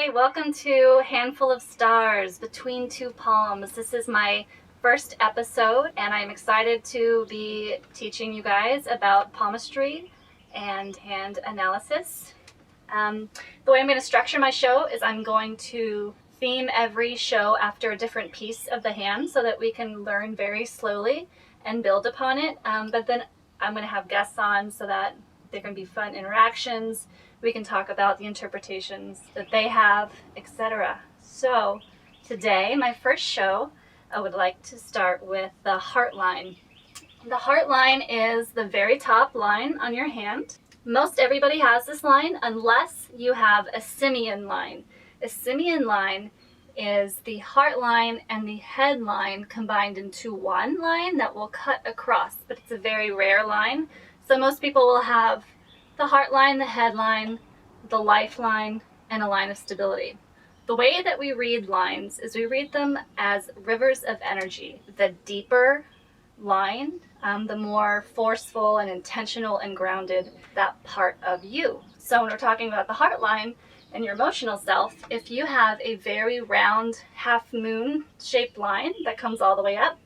Hi, welcome to Handful of Stars, Between Two Palms. This is my first episode, and I'm excited to be teaching you guys about palmistry and hand analysis. The way I'm going to structure my show is I'm going to theme every show after a different piece of the hand so that we can learn very slowly and build upon it. But then I'm going to have guests on so that there can be fun interactions. We can talk about the interpretations that they have, etc. So today, my first show, I would like to start with the heart line. The heart line is the very top line on your hand. Most everybody has this line unless you have a simian line. A simian line is the heart line and the head line combined into one line that will cut across, but it's a very rare line. So most people will have the heart line, the head line, the lifeline, and a line of stability. The way that we read lines is we read them as rivers of energy. The deeper line, the more forceful and intentional and grounded that part of you. So when we're talking about the heart line and your emotional self, if you have a very round half moon shaped line that comes all the way up,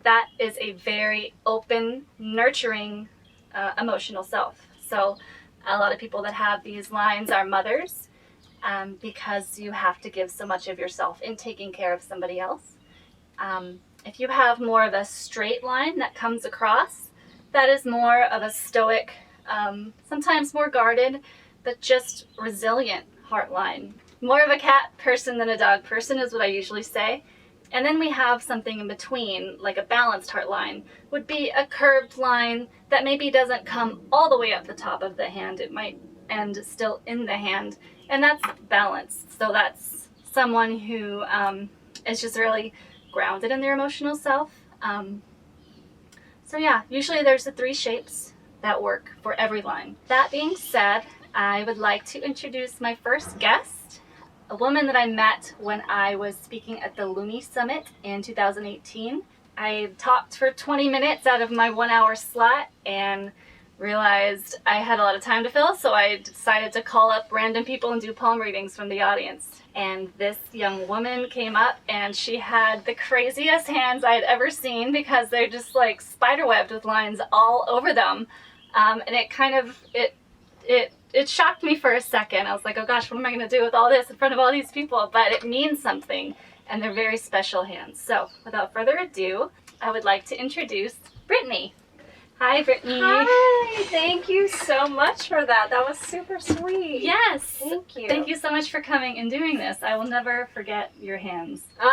that is a very open, nurturing emotional self. So a lot of people that have these lines are mothers because you have to give so much of yourself in taking care of somebody else. If you have more of a straight line that comes across, that is more of a stoic, sometimes more guarded, but just resilient heart line. More of a cat person than a dog person is what I usually say. And then we have something in between, like a balanced heart line, would be a curved line that maybe doesn't come all the way up the top of the hand. It might end still in the hand, and that's balanced. So that's someone who is just really grounded in their emotional self. So yeah, usually there's the three shapes that work for every line. That being said, I would like to introduce my first guest, a woman that I met when I was speaking at the Lumi Summit in 2018. I talked for 20 minutes out of my 1 hour slot and realized I had a lot of time to fill, so I decided to call up random people and do palm readings from the audience. And this young woman came up and she had the craziest hands I had ever seen because they're just like spiderwebbed with lines all over them. And it kind of, it shocked me for a second. I was like, oh gosh, what am I going to do with all this in front of all these people? But it means something, and they're very special hands. So without further ado, I would like to introduce Brittany. Hi, Brittany. Hi, thank you so much for that. That was super sweet. Yes. Thank you. Thank you so much for coming and doing this. I will never forget your hands. Oh,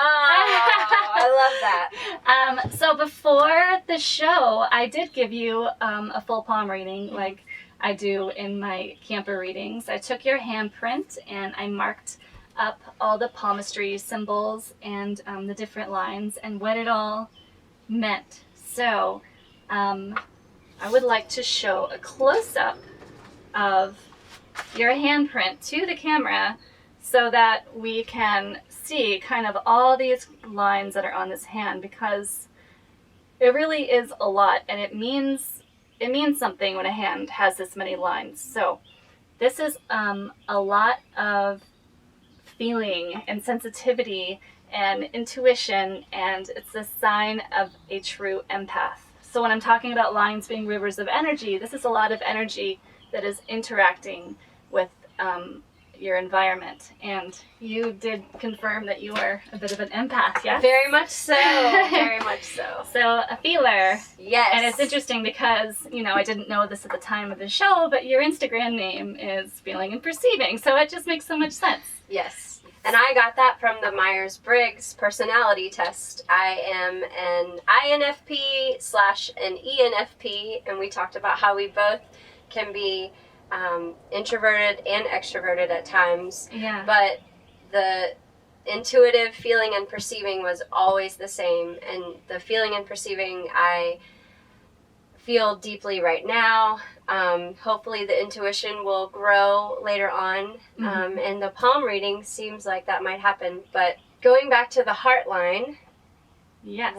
I love that. So before the show, I did give you a full palm reading, like I do in my camper readings. I took your handprint and I marked up all the palmistry symbols and the different lines and what it all meant. So I would like to show a close-up of your handprint to the camera so that we can see kind of all these lines that are on this hand, because it really is a lot, and it means something when a hand has this many lines. So this is a lot of feeling and sensitivity and intuition, and it's a sign of a true empath. So when I'm talking about lines being rivers of energy, this is a lot of energy that is interacting with your environment. And you did confirm that you are a bit of an empath, yes? Very much so. Very much so. So a feeler. Yes. And it's interesting because, I didn't know this at the time of the show, but your Instagram name is Feeling and Perceiving. So it just makes so much sense. Yes. And I got that from the Myers-Briggs personality test. I am an INFP / an ENFP, and we talked about how we both can be introverted and extroverted at times. Yeah. But the intuitive feeling and perceiving was always the same. And the feeling and perceiving I feel deeply right now. Hopefully the intuition will grow later on. And the palm reading seems like that might happen. But going back to the heart line, yes.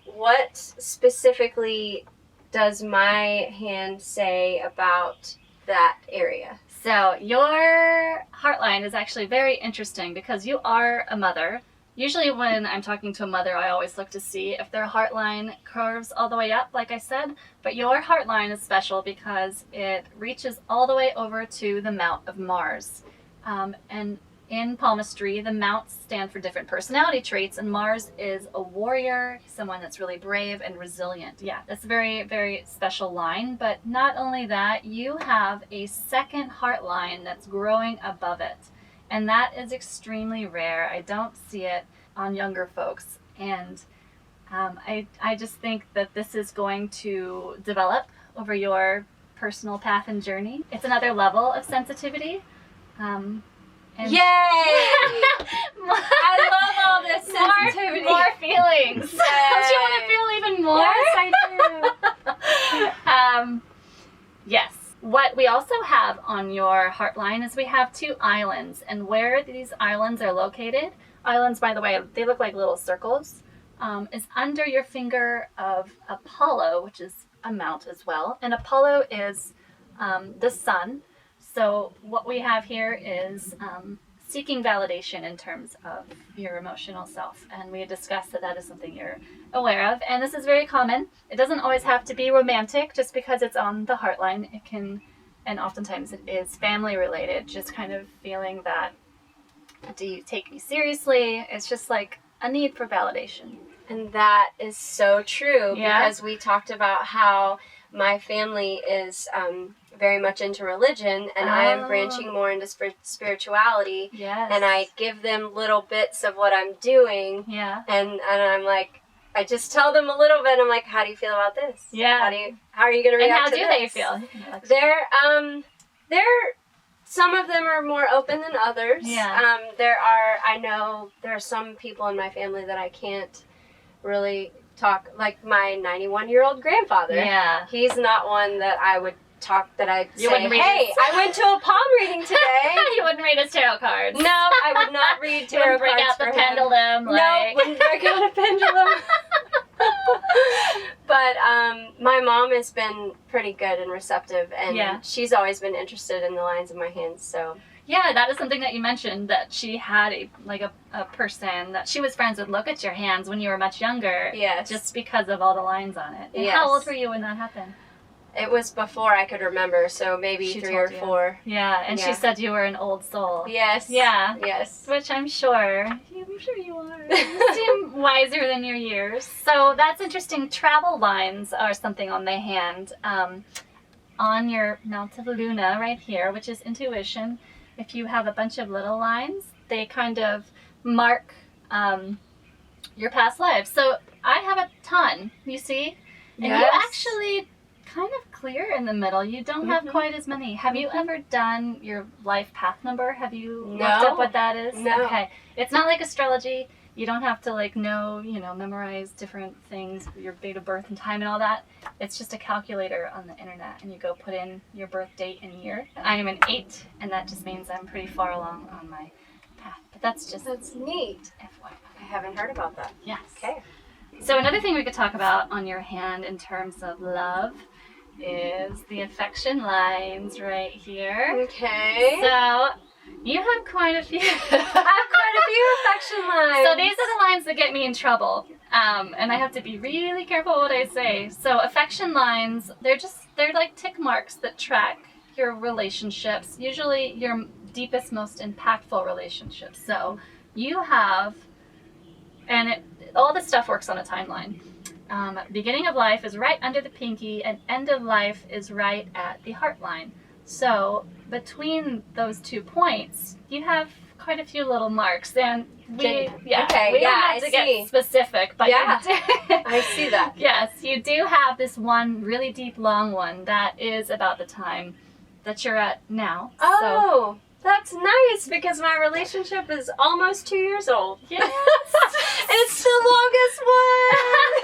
What specifically does my hand say about that area? So your heartline is actually very interesting because you are a mother. Usually when I'm talking to a mother, I always look to see if their heartline curves all the way up, like I said. But your heartline is special because it reaches all the way over to the Mount of Mars. And in palmistry, the mounts stand for different personality traits, and Mars is a warrior, someone that's really brave and resilient. Yeah, that's a very, very special line. But not only that, you have a second heartline that's growing above it. And that is extremely rare. I don't see it on younger folks. And I just think that this is going to develop over your personal path and journey. It's another level of sensitivity. And Yay! I love all this sensitivity. More feelings. Yay. Don't you want to feel even more? Yes, I do. Yes. What we also have on your heartline is we have 2 islands, and where these islands are located, islands, by the way, they look like little circles, is under your finger of Apollo, which is a mount as well. And Apollo is the sun. So what we have here is seeking validation in terms of your emotional self. And we had discussed that is something you're aware of. And this is very common. It doesn't always have to be romantic just because it's on the heartline. It can, and oftentimes it is family related, just kind of feeling that, do you take me seriously? It's just like a need for validation. And that is so true, Yeah. because we talked about how my family is very much into religion, and I am branching more into spirituality. Yes. And I give them little bits of what I'm doing. Yeah. And I'm like, I just tell them a little bit. I'm like, how do you feel about this? Yeah. How are you going to And react how to do this? they feel? They're some of them are more open than others. Yeah. I know there are some people in my family that I can't really talk, like my 91-year-old grandfather. Yeah. He's not one that I would talk, that I'd You say, wouldn't read hey, his- I went to a palm reading today. You wouldn't read his tarot cards. No, I would not read You tarot wouldn't break cards out the for him. pendulum. No, Like... wouldn't break out a pendulum. But my mom has been pretty good and receptive, and Yeah. she's always been interested in the lines of my hands. So Yeah, that is something that you mentioned, that she had a person that she was friends with look at your hands when you were much younger. yes, Just because of all the lines on it. And Yes. how old were you when that happened? it was before I could remember, so maybe She 3 or told you. 4. Yeah, and she Yeah. said you were an old soul. Yes. Yeah. Yes. Which I'm sure you are. You seem wiser than your years. So that's interesting. Travel lines are something on the hand. On your Mount of Luna right here, which is intuition, if you have a bunch of little lines, they kind of mark your past lives. So I have a ton, you see? And you Yes. actually kind of clear in the middle. You don't have Mhm. quite as many. Have you ever done your life path number? Have you looked No. up what that is? No. Okay. It's not like astrology. You don't have to memorize different things, your date of birth and time and all that. It's just a calculator on the internet, and you go put in your birth date and year. I am an 8, and that just means I'm pretty far along on my path. But that's neat. FYI. I haven't heard about that. Yes. Okay. So another thing we could talk about on your hand in terms of love is the affection lines right here. Okay. So you have quite a few. I have quite a few affection lines. So these are the lines that get me in trouble, and I have to be really careful what I say. So affection lines, they're like tick marks that track your relationships, usually your deepest, most impactful relationships. So you have, and all this stuff works on a timeline. Beginning of life is right under the pinky, and end of life is right at the heart line. So between those 2 points, you have quite a few little marks, and we don't have to get specific, but Yeah. you do. I see that. Yes, you do have this one really deep, long one that is about the time that you're at now. Oh, that's nice, because my relationship is almost 2 years old. Yes. It's the longest one.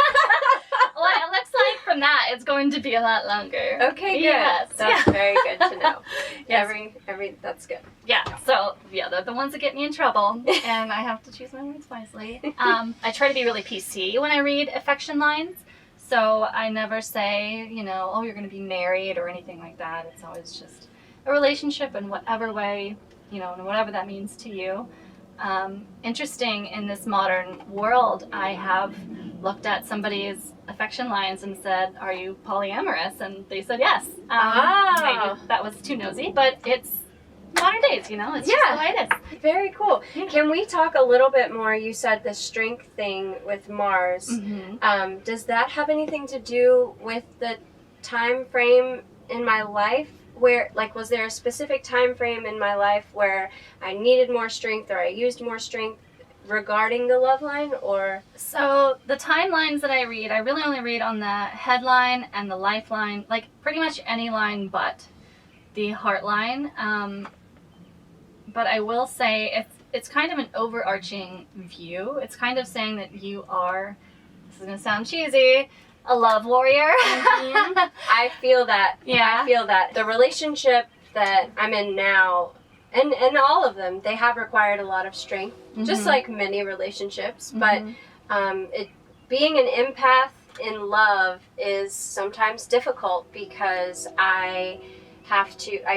Well, it looks like from that it's going to be a lot longer. Okay, good. Yes. That's very good to know. Yes. Every that's good. Yeah, so they're the ones that get me in trouble, and I have to choose my words wisely. I try to be really PC when I read affection lines, so I never say, oh, you're going to be married or anything like that. It's always just a relationship in whatever way, in whatever that means to you. Interesting, in this modern world, I have looked at somebody's affection lines and said, "Are you polyamorous?" And they said yes. Maybe that was too nosy, but it's modern days, it's just the way it is. Very cool. Yeah. Can we talk a little bit more? You said the strength thing with Mars. Mm-hmm. Does that have anything to do with the time frame in my life? Where, like, was there a specific time frame in my life where I needed more strength or I used more strength regarding the love line? Or So the timelines that I read, I really only read on the headline and the lifeline, like pretty much any line but the heart line. But I will say it's kind of an overarching view. It's kind of saying that you are, this is going to sound cheesy, a love warrior. Mm-hmm. I feel that. Yeah. I feel that. The relationship that I'm in now, and all of them, they have required a lot of strength, just like many relationships. But being an empath in love is sometimes difficult because I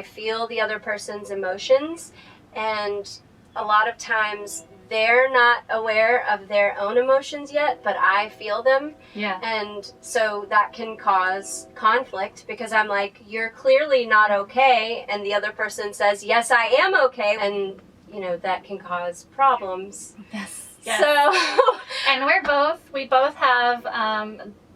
feel the other person's emotions, and a lot of times they're not aware of their own emotions yet, but I feel them. Yeah. And so that can cause conflict because I'm like, you're clearly not okay. And the other person says, yes, I am okay. And, that can cause problems. Yes. So, and we both have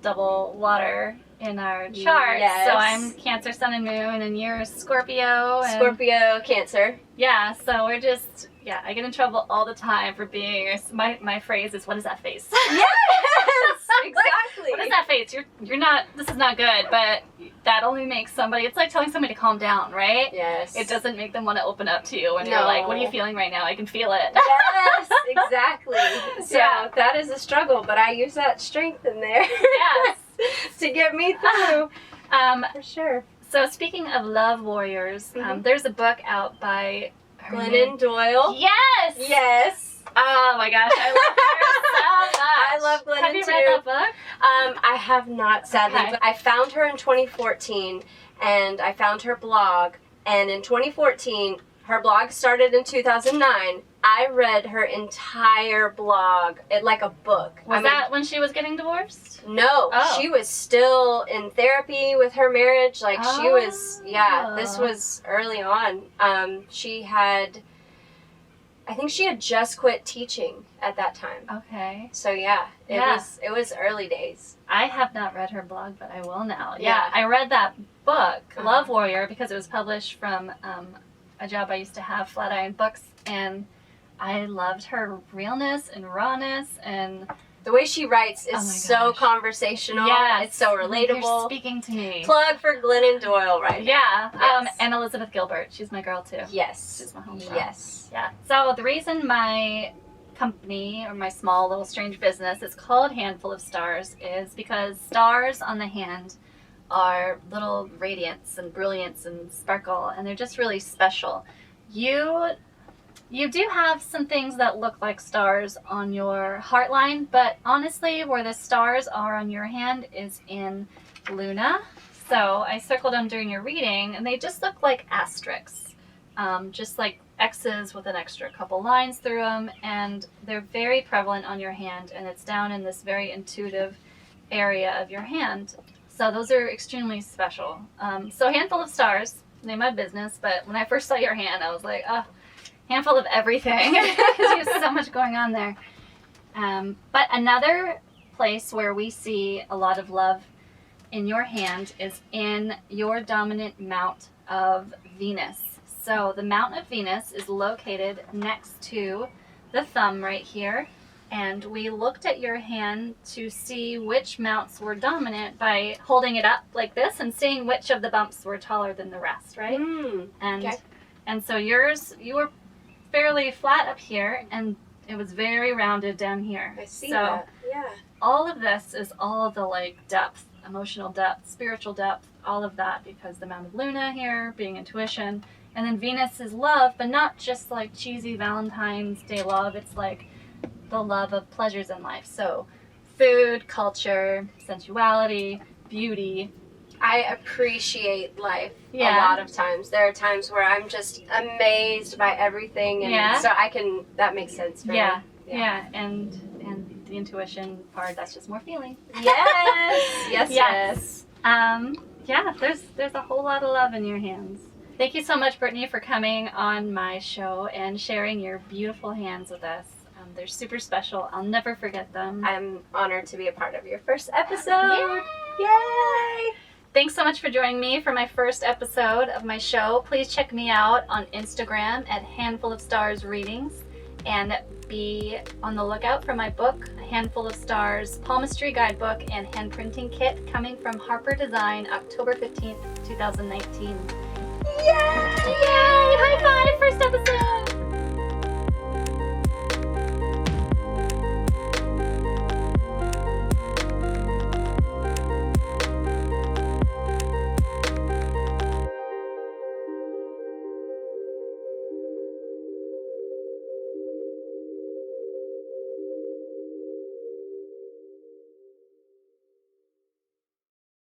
double water in our chart. Yes. So I'm Cancer, Sun, and Moon, and you're Scorpio. And Scorpio, Cancer. Yeah, so we're just, I get in trouble all the time for being, my phrase is, what is that face? Yes, exactly. What is that face? You're not, this is not good, but that only makes somebody, it's like telling somebody to calm down, right? Yes. It doesn't make them want to open up to you when you're like, what are you feeling right now? I can feel it. Yes, exactly. So that is a struggle, but I use that strength in there. Yes. To get me through. For sure. So speaking of love warriors, there's a book out by Glennon Doyle. Yes! Yes. Oh my gosh, I love her so much. I love Glennon Have you too. read that book? I have not, sadly. Okay. But I found her in 2014, and I found her blog. And in 2014, her blog started in 2009. I read her entire blog, like a book. Was that when she was getting divorced? No, she was still in therapy with her marriage. Like she was, this was early on. I think she had just quit teaching at that time. Okay. So it was early days. I have not read her blog, but I will now. Yeah. I read that book, Love Warrior, because it was published from a job I used to have, Flatiron Books, and I loved her realness and rawness, and the way she writes is so conversational. Yeah, it's so relatable. You're speaking to me. Plug for Glennon Doyle right now. Yeah. Yes. And Elizabeth Gilbert. She's my girl too. Yes. She's my homegirl. Yes. Yeah. So the reason my company, or my small little strange business, is called Handful of Stars is because stars on the hand are little radiance and brilliance and sparkle, and they're just really special. You do have some things that look like stars on your heart line, but honestly, where the stars are on your hand is in Luna. So I circled them during your reading, and they just look like asterisks, just like X's with an extra couple lines through them, and they're very prevalent on your hand, and it's down in this very intuitive area of your hand. So those are extremely special. So Handful of Stars, name my business, but when I first saw your hand, I was like, handful of everything, because you have so much going on there. But another place where we see a lot of love in your hand is in your dominant mount of Venus. So the mount of Venus is located next to the thumb right here, and we looked at your hand to see which mounts were dominant by holding it up like this and seeing which of the bumps were taller than the rest, right? And so yours, you were fairly flat up here, and it was very rounded down here. I see that. Yeah. All of this is all of the depth, emotional depth, spiritual depth, all of that, because the amount of Luna here being intuition, and then Venus is love, but not just cheesy Valentine's Day love. It's the love of pleasures in life. So food, culture, sensuality, beauty, I appreciate life Yeah. a lot of times. There are times where I'm just amazed by everything, and Yeah. so that makes sense for Yeah. me. Yeah. And the intuition part, that's just more feeling. Yes. Yeah, there's a whole lot of love in your hands. Thank you so much, Brittany, for coming on my show and sharing your beautiful hands with us. They're super special. I'll never forget them. I'm honored to be a part of your first episode. Yay! Thanks so much for joining me for my first episode of my show. Please check me out on Instagram at Handful of Stars Readings, and be on the lookout for my book, A Handful of Stars Palmistry Guidebook and Handprinting Kit, coming from Harper Design, October 15th, 2019.